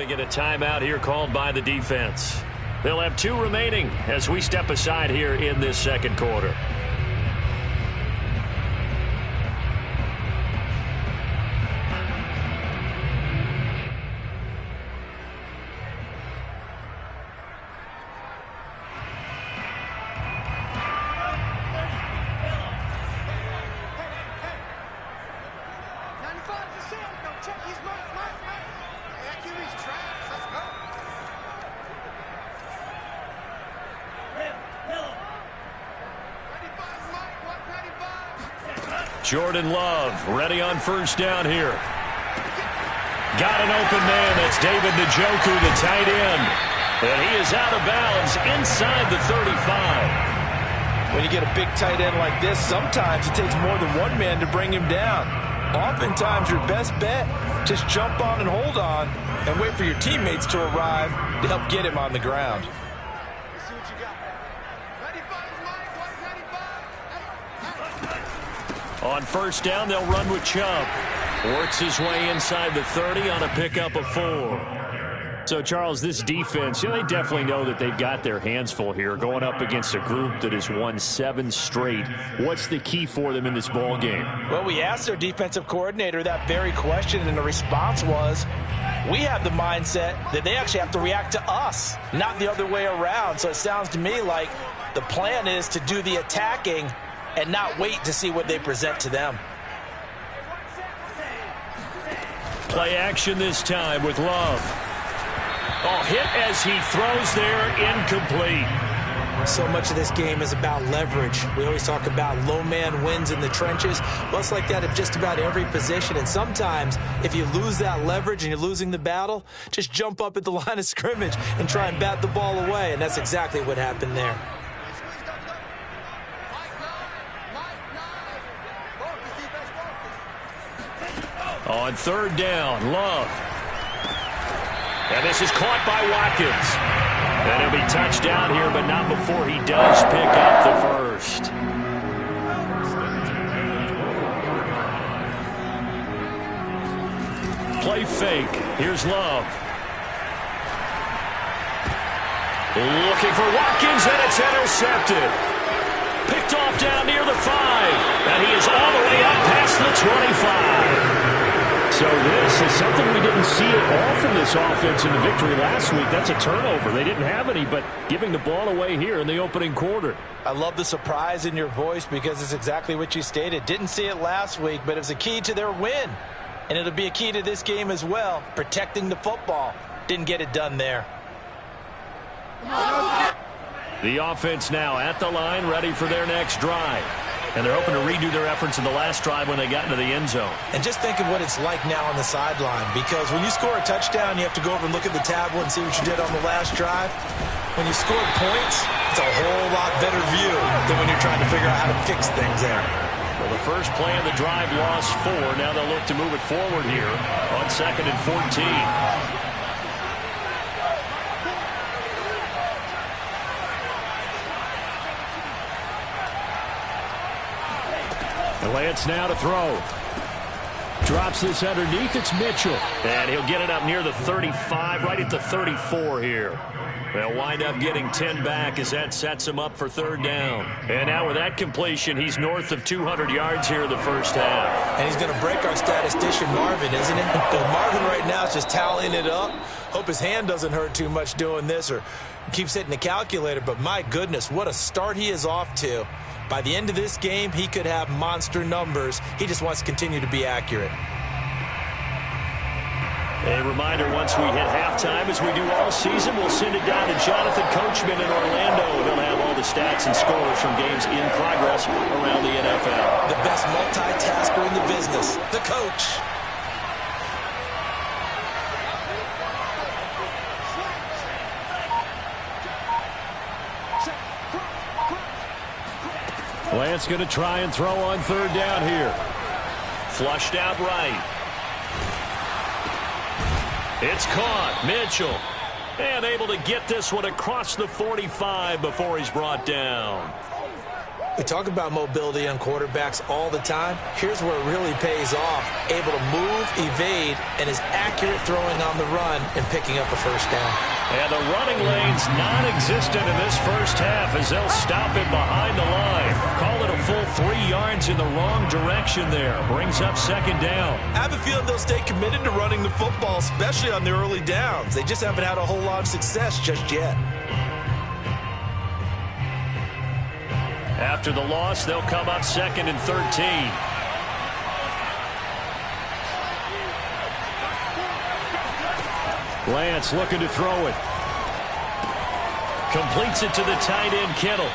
going to get a timeout here called by the defense. They'll have 2 remaining as we step aside here in this second quarter. Jordan Love ready on first down here. Got an open man. That's David Njoku, the tight end. And he is out of bounds inside the 35. When you get a big tight end like this, sometimes it takes more than one man to bring him down. Oftentimes, your best bet, just jump on and hold on and wait for your teammates to arrive to help get him on the ground. On first down, they'll run with Chubb. Works his way inside the 30 on a pickup of 4. So, Charles, this defense, they definitely know that they've got their hands full here going up against a group that has won 7 straight. What's the key for them in this ball game? Well, we asked their defensive coordinator that very question, and the response was, we have the mindset that they actually have to react to us, not the other way around. So it sounds to me like the plan is to do the attacking and not wait to see what they present to them. Play action this time with Love. Oh, hit as he throws there, incomplete. So much of this game is about leverage. We always talk about low man wins in the trenches. Well, it's like that at just about every position. And sometimes, if you lose that leverage and you're losing the battle, just jump up at the line of scrimmage and try and bat the ball away. And that's exactly what happened there. On third down, Love. And this is caught by Watkins. And he'll be touched down here, but not before he does pick up the first. Play fake. Here's Love. Looking for Watkins, and it's intercepted. Picked off down near the 5. And he is all the way up past the 25. So this is something we didn't see at all from this offense in the victory last week. That's a turnover. They didn't have any, but giving the ball away here in the opening quarter. I love the surprise in your voice because it's exactly what you stated. Didn't see it last week, but it was a key to their win. And it'll be a key to this game as well, protecting the football. Didn't get it done there. The offense now at the line, ready for their next drive. And they're hoping to redo their efforts in the last drive when they got into the end zone. And just think of what it's like now on the sideline, because when you score a touchdown, you have to go over and look at the tablet and see what you did on the last drive. When you score points, it's a whole lot better view than when you're trying to figure out how to fix things there. Well, the first play of the drive lost 4. Now they'll look to move it forward here on 2nd and 14. Lance now to throw. Drops this underneath. It's Mitchell. And he'll get it up near the 35, right at the 34 here. They'll wind up getting 10 back as that sets him up for third down. And now with that completion, he's north of 200 yards here in the first half. And he's going to break our statistician Marvin, isn't it? Because Marvin right now is just tallying it up. Hope his hand doesn't hurt too much doing this or keeps hitting the calculator. But my goodness, what a start he is off to. By the end of this game, he could have monster numbers. He just wants to continue to be accurate. A reminder, once we hit halftime, as we do all season, we'll send it down to Jonathan Coachman in Orlando. He'll have all the stats and scores from games in progress around the NFL. The best multitasker in the business, the coach. Lance going to try and throw on third down here. Flushed out right. It's caught. Mitchell. And able to get this one across the 45 before he's brought down. We talk about mobility on quarterbacks all the time. Here's where it really pays off. Able to move, evade, and is accurate throwing on the run and picking up a first down. And the running lane's non-existent in this first half as they'll stop it behind the line. Call it a full 3 yards in the wrong direction there. Brings up second down. I have a feeling they'll stay committed to running the football, especially on the early downs. They just haven't had a whole lot of success just yet. After the loss, they'll come up 2nd and 13. Lance looking to throw it. Completes it to the tight end, Kittle.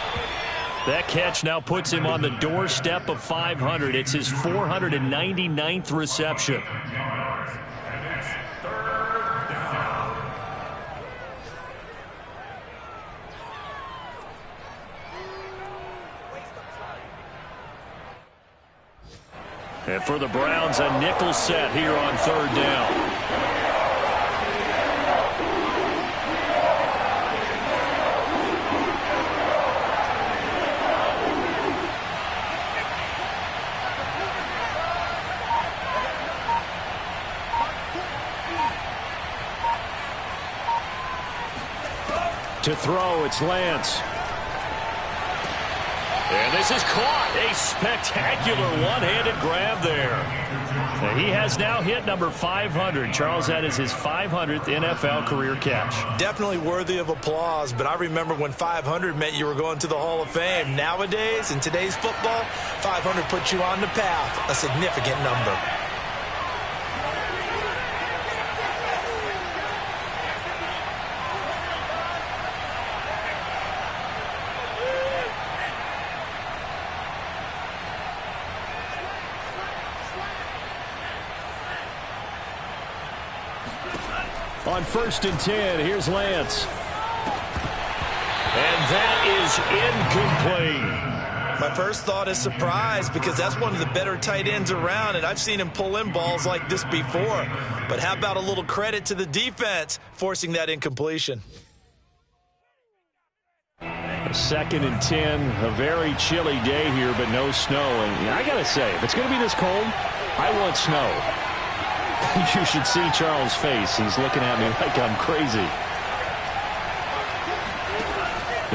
That catch now puts him on the doorstep of 500. It's his 499th reception. And for the Browns, a nickel set here on 3rd down. To throw, it's Lance. And this is caught. A spectacular one-handed grab there. And he has now hit number 500. Charles, that is his 500th NFL career catch. Definitely worthy of applause, but I remember when 500 meant you were going to the Hall of Fame. Nowadays, in today's football, 500 puts you on the path, a significant number. On 1st and 10, here's Lance. And that is incomplete. My first thought is surprise because that's one of the better tight ends around, and I've seen him pull in balls like this before. But how about a little credit to the defense forcing that incompletion? 2nd and 10, a very chilly day here, but no snow. And I got to say, if it's going to be this cold, I want snow. You should see Charles' face. He's looking at me like I'm crazy.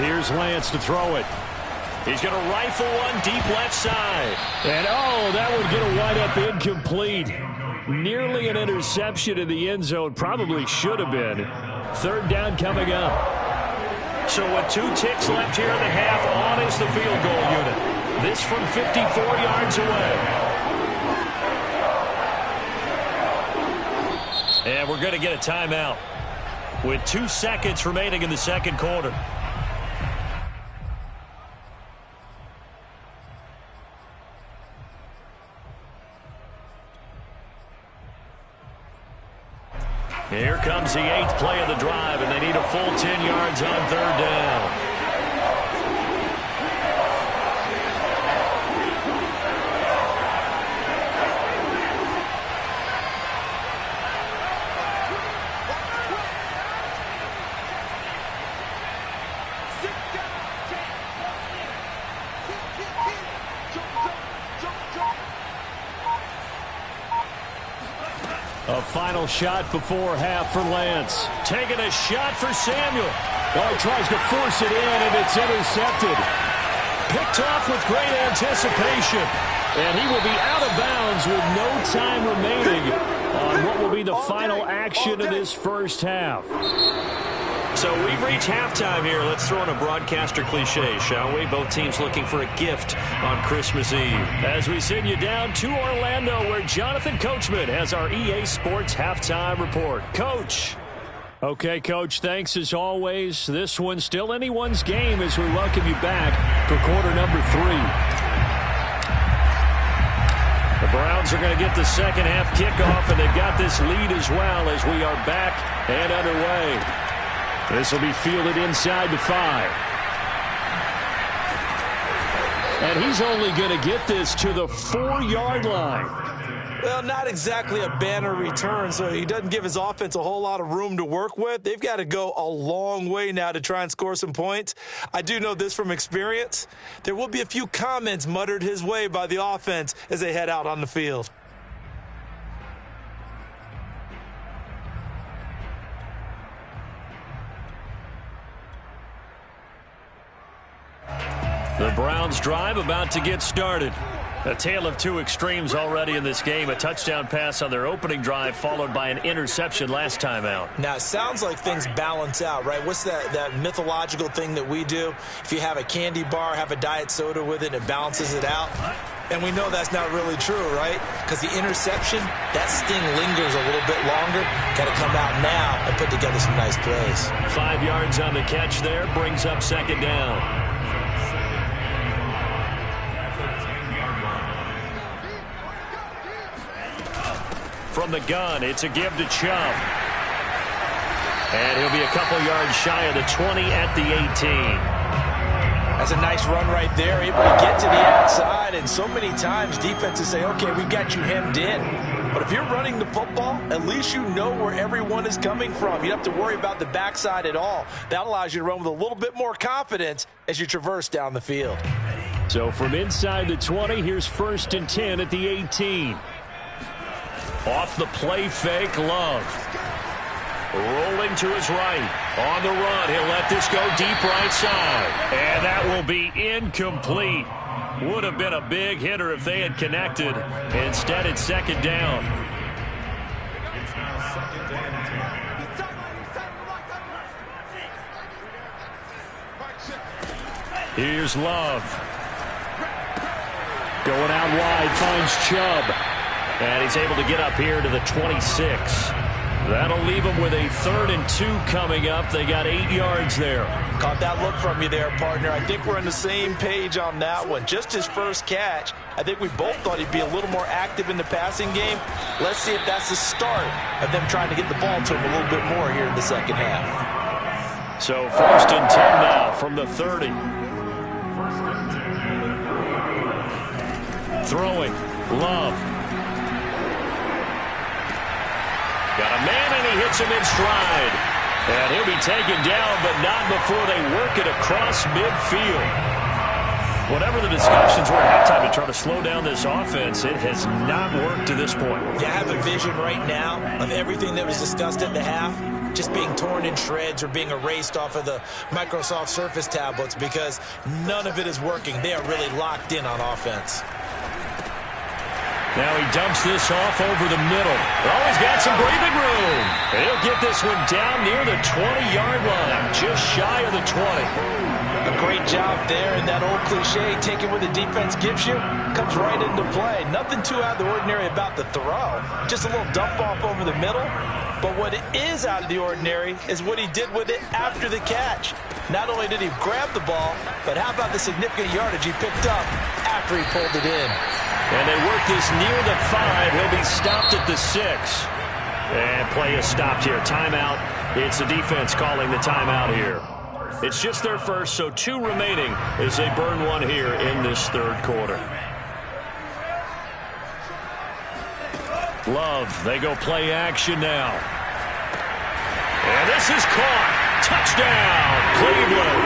Here's Lance to throw it. He's going to rifle one deep left side. And, oh, that would get a wide-up incomplete. Nearly an interception in the end zone. Probably should have been. 3rd down coming up. So with 2 ticks left here in the half, on is the field goal unit. This from 54 yards away. And we're going to get a timeout with 2 seconds remaining in the second quarter. Here comes the 8th play of the drive, and they need a full 10 yards on 3rd down. A final shot before half for Lance. Taking a shot for Samuel. Oh, he tries to force it in, and it's intercepted. Picked off with great anticipation. And he will be out of bounds with no time remaining on what will be the final action of this first half. So we've reached halftime here. Let's throw in a broadcaster cliche, shall we? Both teams looking for a gift on Christmas Eve. As we send you down to Orlando, where Jonathan Coachman has our EA Sports halftime report. Coach. Okay, Coach, thanks as always. This one's still anyone's game as we welcome you back for quarter number 3. The Browns are going to get the second half kickoff, and they've got this lead as well as we are back and underway. This will be fielded inside the 5. And he's only going to get this to the 4-yard line. Well, not exactly a banner return, so he doesn't give his offense a whole lot of room to work with. They've got to go a long way now to try and score some points. I do know this from experience. There will be a few comments muttered his way by the offense as they head out on the field. The Browns drive about to get started. A tale of two extremes already in this game. A touchdown pass on their opening drive followed by an interception last time out. Now, it sounds like things balance out, right? What's that mythological thing that we do? If you have a candy bar, have a diet soda with it, it balances it out. And we know that's not really true, right? Because the interception, that sting lingers a little bit longer. Got to come out now and put together some nice plays. 5 yards on the catch there, brings up second down. From the gun, it's a give to Chubb. And he'll be a couple yards shy of the 20 at the 18. That's a nice run right there, able to get to the outside. And so many times defenses say, okay, we've got you hemmed in. But if you're running the football, at least you know where everyone is coming from. You don't have to worry about the backside at all. That allows you to run with a little bit more confidence as you traverse down the field. So from inside the 20, here's 1st and 10 at the 18. Off the play fake, Love. Rolling to his right. On the run, he'll let this go deep right side. And that will be incomplete. Would have been a big hitter if they had connected. Instead, it's second down. Here's Love. Going out wide, finds Chubb. And he's able to get up here to the 26. That'll leave them with a 3rd and 2 coming up. They got 8 yards there. Caught that look from you there, partner. I think we're on the same page on that one. Just his first catch. I think we both thought he'd be a little more active in the passing game. Let's see if that's the start of them trying to get the ball to him a little bit more here in the second half. So 1st and 10 now from the 30. Throwing. Love. Got a man, and he hits him in stride. And he'll be taken down, but not before they work it across midfield. Whatever the discussions were at halftime to try to slow down this offense, it has not worked to this point. Yeah, I have a vision right now of everything that was discussed at the half just being torn in shreds or being erased off of the Microsoft Surface tablets because none of it is working. They are really locked in on offense. Now he dumps this off over the middle. Oh, he's got some breathing room. He'll get this one down near the 20-yard line, just shy of the 20. A great job there, and that old cliche, take it where the defense gives you, comes right into play. Nothing too out of the ordinary about the throw. Just a little dump off over the middle. But what is out of the ordinary is what he did with it after the catch. Not only did he grab the ball, but how about the significant yardage he picked up after he pulled it in. And they work this near the 5. He'll be stopped at the 6. And play is stopped here. Timeout. It's the defense calling the timeout here. It's just their first, so 2 remaining as they burn one here in this 3rd quarter. Love, they go play action now. And this is caught. Touchdown, Cleveland.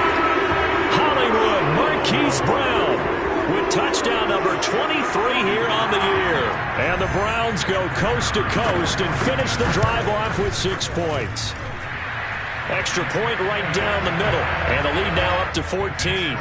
Hollywood, Marquise Brown with touchdown number 23 here on the year. And the Browns go coast to coast and finish the drive off with 6 points. Extra point right down the middle. And the lead now up to 14.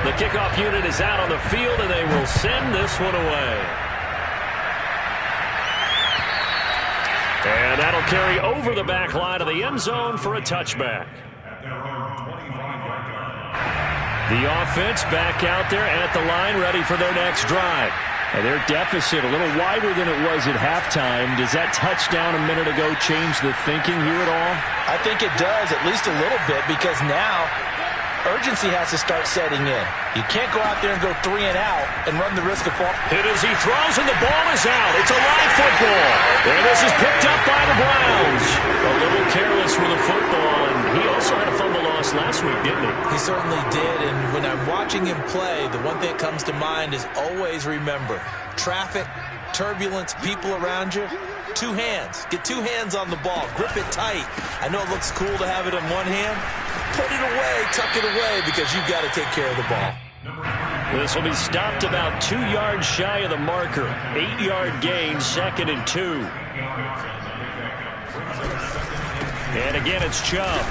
The kickoff unit is out on the field, and they will send this one away. And that'll carry over the back line of the end zone for a touchback. The offense back out there at the line, ready for their next drive. And their deficit a little wider than it was at halftime. Does that touchdown a minute ago change the thinking here at all? I think it does, at least a little bit, because now urgency has to start setting in. You can't go out there and go 3 and out and run the risk of fall. Hit as he throws, and the ball is out. It's a live football. And this is picked up by the Browns. A little careless with the football, and he also had a fumble loss last week, didn't he? He certainly did, and when I'm watching him play, the one thing that comes to mind is always remember, traffic, turbulence, people around you, 2 hands. Get 2 hands on the ball. Grip it tight. I know it looks cool to have it in one hand. Put it away, tuck it away, because you've got to take care of the ball. This will be stopped about 2 yards shy of the marker. 8-yard gain, 2nd and 2. And again, it's Chubb.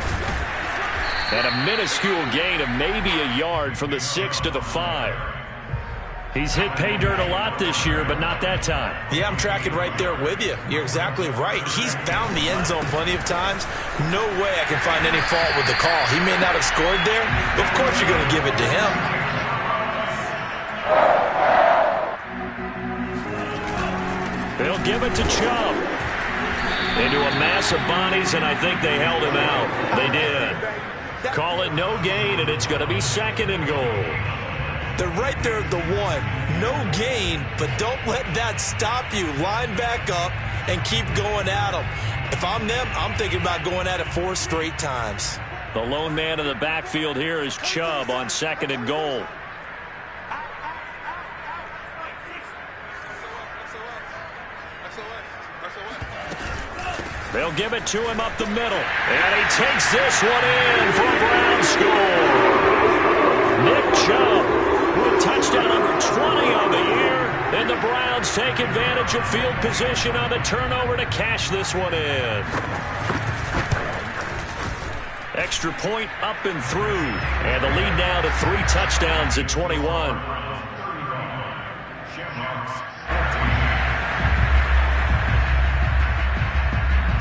And a minuscule gain of maybe a yard from the 6 to the 5. He's hit pay dirt a lot this year, but not that time. Yeah, I'm tracking right there with you. You're exactly right. He's found the end zone plenty of times. No way I can find any fault with the call. He may not have scored there, but of course you're going to give it to him. They'll give it to Chubb. Into a mass of bodies, and I think they held him out. They did. Call it no gain, and it's going to be 2nd and goal. They're right there at the 1. No gain, but don't let that stop you. Line back up and keep going at them. If I'm them, I'm thinking about going at it 4 straight times. The lone man in the backfield here is Chubb on 2nd and goal. They'll give it to him up the middle. And he takes this one in for a Brown score. Nick Chubb with touchdown number 20 on the year. And the Browns take advantage of field position on the turnover to cash this one in. Extra point up and through. And the lead now to 3 touchdowns at 21.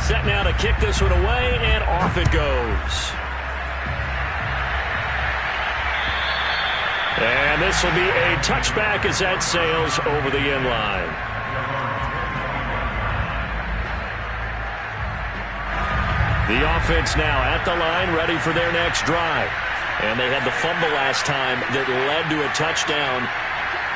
Set now to kick this one away, and off it goes. And this will be a touchback as that sails over the end line. The offense now at the line, ready for their next drive. And they had the fumble last time that led to a touchdown.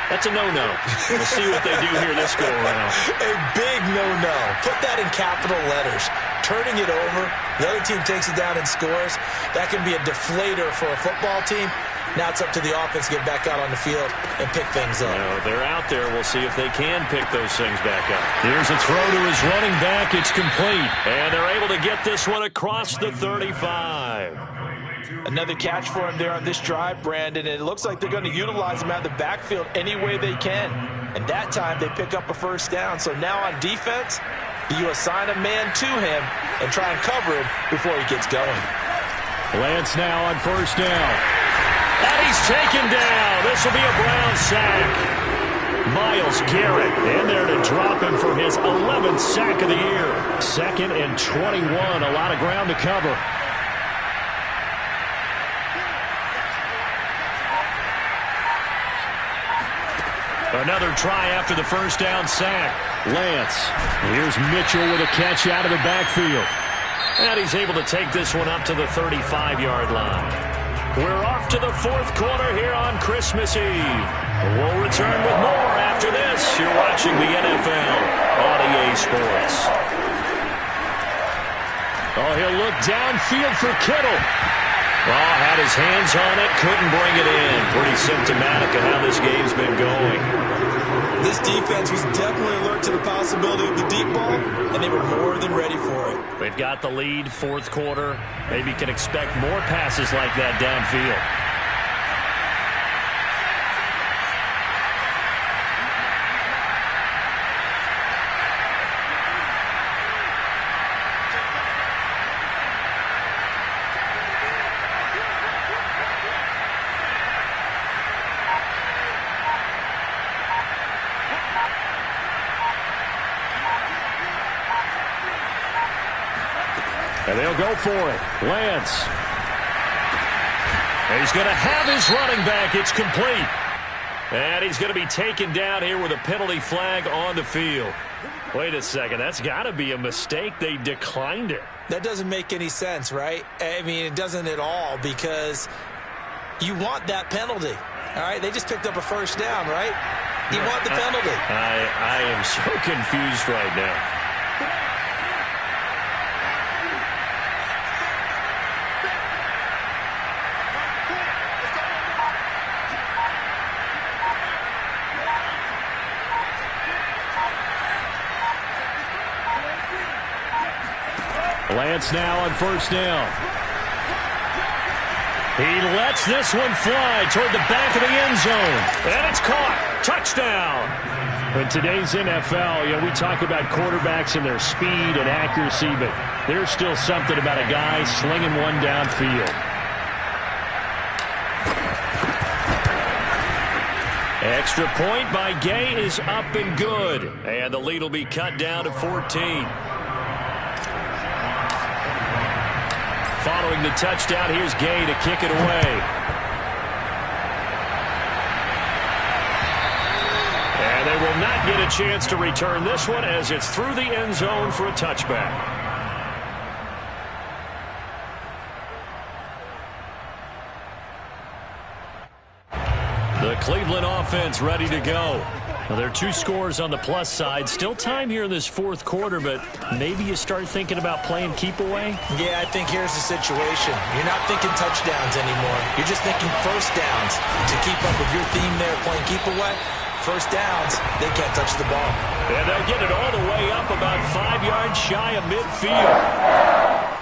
That's a no-no. We'll see what they do here this go-around. A big no-no. Put that in capital letters. Turning it over, the other team takes it down and scores. That can be a deflator for a football team. Now it's up to the offense to get back out on the field and pick things up. No, they're out there. We'll see if they can pick those things back up. Here's a throw to his running back. It's complete. And they're able to get this one across the 35. Another catch for him there on this drive, Brandon, and it looks like they're going to utilize him out of the backfield any way they can. And that time they pick up a first down. So now on defense, you assign a man to him and try and cover him before he gets going. Lance now on first down. And he's taken down. This will be a Brown sack. Myles Garrett in there to drop him for his 11th sack of the year. 2nd and 21. A lot of ground to cover. Another try after the first down sack. Lance. Here's Mitchell with a catch out of the backfield. And he's able to take this one up to the 35-yard line. We're off to the 4th quarter here on Christmas Eve. We'll return with more after this. You're watching the NFL on EA Sports. Oh, he'll look downfield for Kittle. Oh, had his hands on it, couldn't bring it in. Pretty symptomatic of how this game's been going. This defense was definitely alert to the possibility of the deep ball, and they were more than ready for it. They've got the lead, 4th quarter. Maybe can expect more passes like that downfield. And they'll go for it. Lance. And he's going to have his running back. It's complete. And he's going to be taken down here with a penalty flag on the field. Wait a second. That's got to be a mistake. They declined it. That doesn't make any sense, right? I mean, it doesn't at all, because You want that penalty. All right, they just picked up a first down, right? You want the penalty. I am so confused right now. Lance now on first down. He lets this one fly toward the back of the end zone. And it's caught. Touchdown. In today's NFL, we talk about quarterbacks and their speed and accuracy, but there's still something about a guy slinging one downfield. Extra point by Gay is up and good. And the lead will be cut down to 14. Following the touchdown, here's Gay to kick it away. And they will not get a chance to return this one as it's through the end zone for a touchback. The Cleveland offense ready to go. Well, there are two scores on the plus side. Still time here in this fourth quarter, but maybe you start thinking about playing keep away? Yeah, I think here's the situation. You're not thinking touchdowns anymore. You're just thinking first downs. To keep up with your theme there, playing keep away, first downs, they can't touch the ball. And they'll get it all the way up about 5 yards shy of midfield.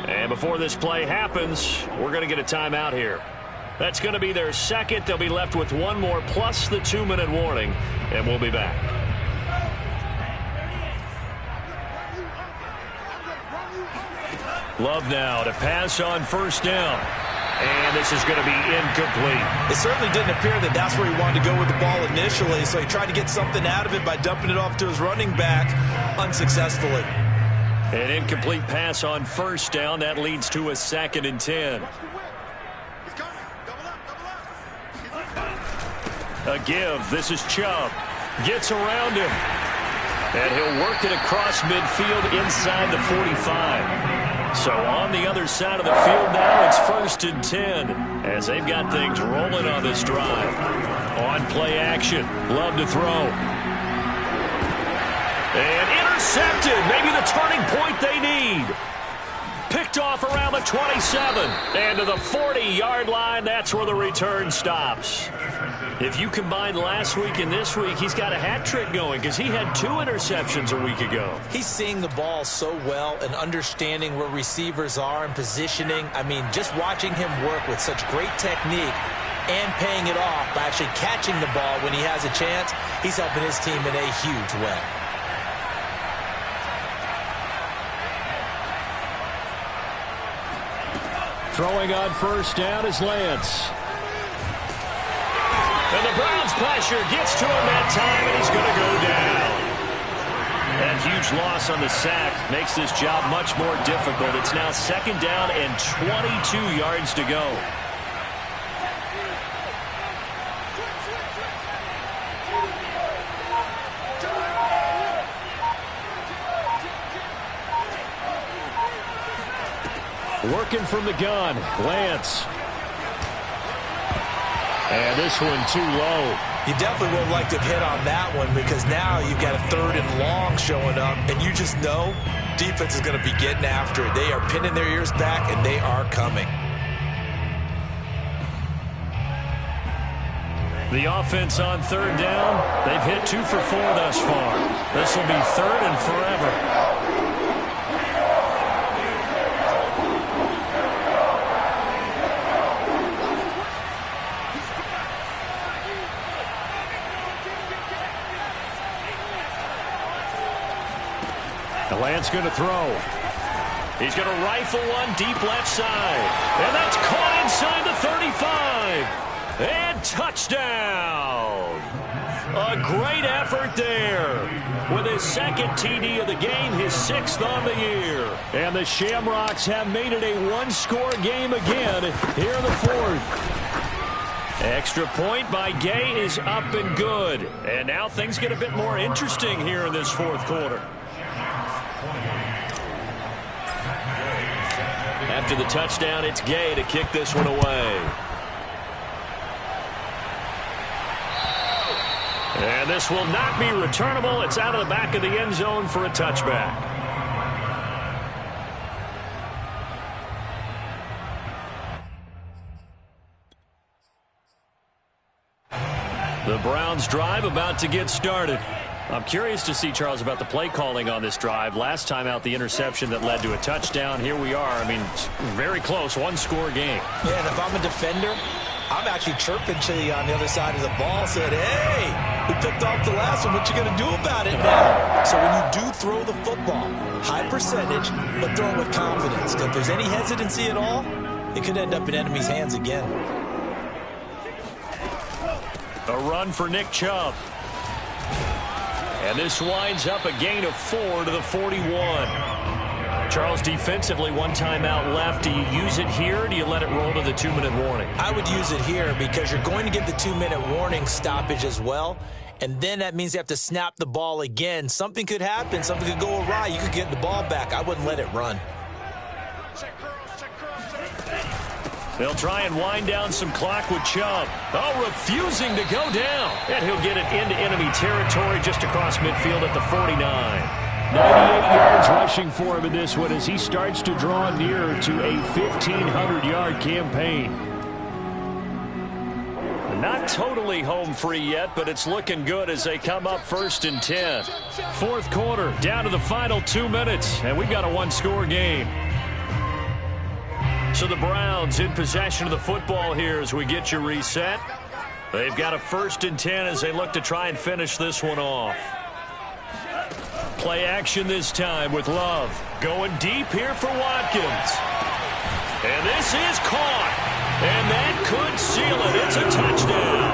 And before this play happens, we're going to get a timeout here. That's going to be their second. They'll be left with one more plus the 2-minute warning, and we'll be back. Love now to pass on first down. And this is going to be incomplete. It certainly didn't appear that that's where he wanted to go with the ball initially, so he tried to get something out of it by dumping it off to his running back unsuccessfully. An incomplete pass on first down. That leads to a 2nd and 10. A give. This is Chubb. Gets around him. And he'll work it across midfield inside the 45. So on the other side of the field now, it's 1st and 10 as they've got things rolling on this drive. On play action. Love to throw. And intercepted. Maybe the turning point they need. Picked off around the 27. And to the 40-yard line, that's where the return stops. If you combine last week and this week, he's got a hat trick going because he had 2 interceptions a week ago. He's seeing the ball so well and understanding where receivers are and positioning. I mean, just watching him work with such great technique and paying it off by actually catching the ball when he has a chance, he's helping his team in a huge way. Throwing on first down is Lance. And the Browns pressure gets to him that time, and he's going to go down. That huge loss on the sack makes this job much more difficult. It's now 2nd down and 22 yards to go. Working from the gun, Lance. And this one too low. You definitely would have liked to have hit on that one because now you've got a 3rd and long showing up, and you just know defense is going to be getting after it. They are pinning their ears back, and they are coming. The offense on 3rd down, they've hit 2 for 4 thus far. This will be 3rd and forever. Lance going to throw. He's going to rifle one deep left side. And that's caught inside the 35. And touchdown. A great effort there. With his 2nd TD of the game, his 6th on the year. And the Shamrocks have made it a 1-score game again here in the 4th. Extra point by Gay is up and good. And now things get a bit more interesting here in this 4th quarter. After the touchdown, it's Gay to kick this one away. And this will not be returnable. It's out of the back of the end zone for a touchback. The Browns drive about to get started. I'm curious to see, Charles, about the play calling on this drive. Last time out, the interception that led to a touchdown. Here we are. I mean, very close, one-score game. Yeah, and if I'm a defender, I'm actually chirping Chili on the other side of the ball, saying, hey, we picked off the last one. What you going to do about it now? So when you do throw the football, high percentage, but throw it with confidence. Because if there's any hesitancy at all, it could end up in enemy's hands again. A run for Nick Chubb. And this winds up a gain of 4 to the 41. Charles, defensively, one timeout left. Do you use it here, or do you let it roll to the 2-minute warning? I would use it here because you're going to get the 2-minute warning stoppage as well. And then that means you have to snap the ball again. Something could happen. Something could go awry. You could get the ball back. I wouldn't let it run. They'll try and wind down some clock with Chubb. Oh, refusing to go down. And he'll get it into enemy territory just across midfield at the 49. 98 yards rushing for him in this one as he starts to draw nearer to a 1,500-yard campaign. Not totally home free yet, but it's looking good as they come up 1st and 10. Fourth quarter, down to the final 2 minutes, and we've got a one-score game. So the Browns in possession of the football here as we get you reset. They've got a 1st and 10 as they look to try and finish this one off. Play action this time with Love. Going deep here for Watkins. And this is caught. And that could seal it. It's a touchdown.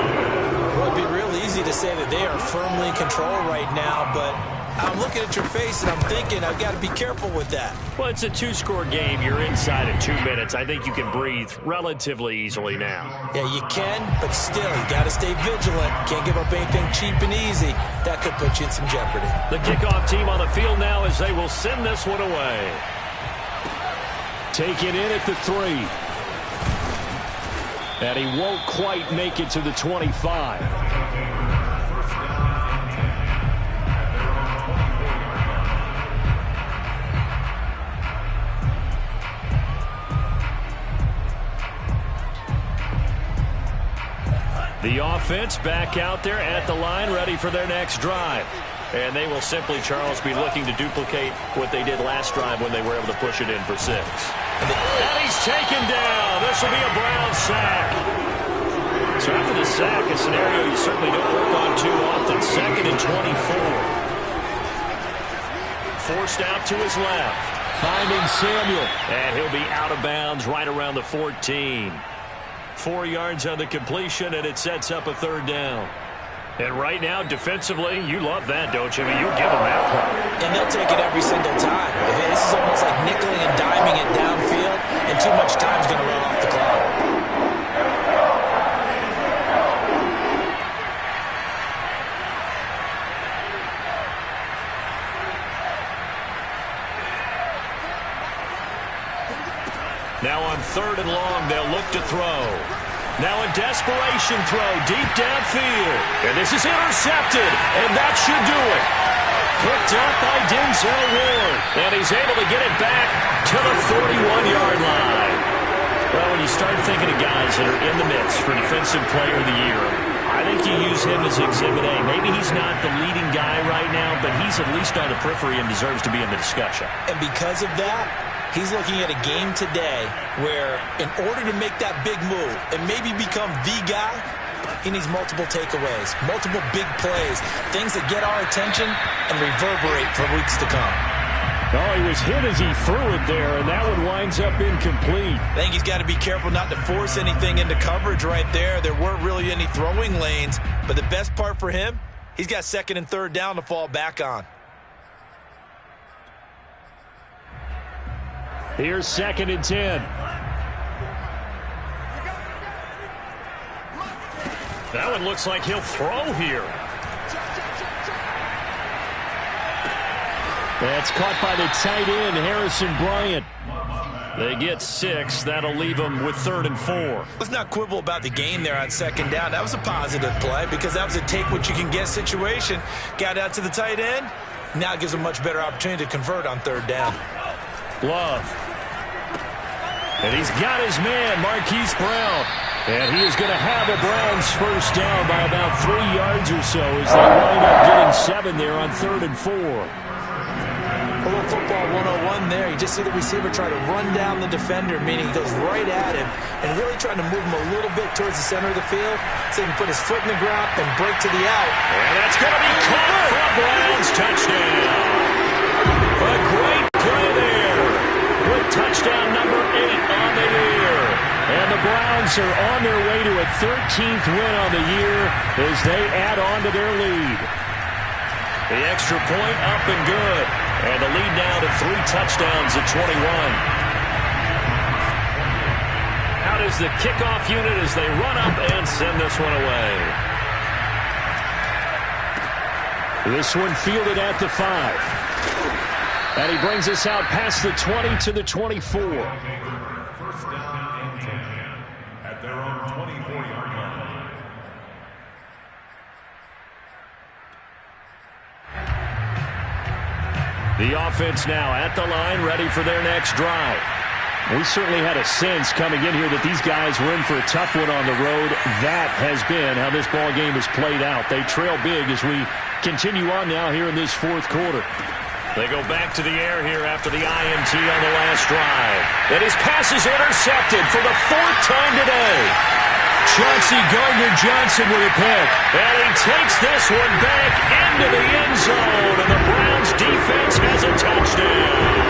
Well, it'd be real easy to say that they are firmly in control right now, but I'm looking at your face and I'm thinking I've got to be careful with that. Well, it's a 2-score game. You're inside in 2 minutes. I think you can breathe relatively easily now. Yeah, you can, but still, you got to stay vigilant. Can't give up anything cheap and easy. That could put you in some jeopardy. The kickoff team on the field now as they will send this one away. Take it in at the 3. And he won't quite make it to the 25. The offense back out there at the line, ready for their next drive. And they will simply, Charles, be looking to duplicate what they did last drive when they were able to push it in for 6. And he's taken down. This will be a Brown sack. So after the sack, a scenario you certainly don't work on too often. 2nd and 24. Forced out to his left. Finding Samuel. And he'll be out of bounds right around the 14. 4 yards on the completion, and it sets up a 3rd down. And right now, defensively, you love that, don't you? I mean, you'll give them that one. And they'll take it every single time. This is almost like nickeling and diming it downfield, and too much time's going to run off the clock. Now on 3rd and long, they'll look to throw. Now a desperation throw deep downfield. And this is intercepted, and that should do it. Picked up by Denzel Ward. And he's able to get it back to the 41-yard line. Well, when you start thinking of guys that are in the mix for Defensive Player of the Year, I think you use him as Exhibit A. Maybe he's not the leading guy right now, but he's at least on the periphery and deserves to be in the discussion. And because of that, he's looking at a game today where in order to make that big move and maybe become the guy, he needs multiple takeaways, multiple big plays, things that get our attention and reverberate for weeks to come. Oh, he was hit as he threw it there, and that one winds up incomplete. I think he's got to be careful not to force anything into coverage right there. There weren't really any throwing lanes, but the best part for him, he's got 2nd and 3rd down to fall back on. Here's 2nd and 10. That one looks like he'll throw here. That's caught by the tight end, Harrison Bryant. They get 6. That'll leave them with 3rd and 4. Let's not quibble about the gain there on 2nd down. That was a positive play because that was a take-what-you-can-get situation. Got out to the tight end. Now it gives them a much better opportunity to convert on 3rd down. Love. And he's got his man, Marquise Brown. And he is going to have the Browns first down by about 3 yards or so as they wind up getting 7 there on 3rd and 4. A little football 101 there. You just see the receiver try to run down the defender, meaning he goes right at him and really trying to move him a little bit towards the center of the field so he can put his foot in the ground and break to the out. And that's going to be caught for a Browns touchdown. A great play there with touchdown number 8 on the year. And the Browns are on their way to a 13th win on the year as they add on to their lead. The extra point up and good. And the lead now to 3 touchdowns at 21. Out is the kickoff unit as they run up and send this one away. This one fielded at the 5. And he brings us out past the 20 to the 24. First down and 10 at their own 24-yard line. The offense now at the line, ready for their next drive. We certainly had a sense coming in here that these guys were in for a tough one on the road. That has been how this ball game has played out. They trail big as we continue on now here in this 4th quarter. They go back to the air here after the INT on the last drive. And his pass is intercepted for the 4th time today. Chauncey Gardner-Johnson with a pick. And he takes this one back into the end zone. And the Browns defense has a touchdown.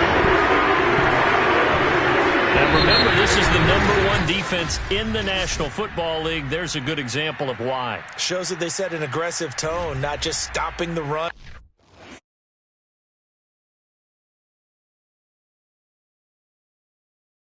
And remember, this is the #1 defense in the National Football League. There's a good example of why. Shows that they set an aggressive tone, not just stopping the run.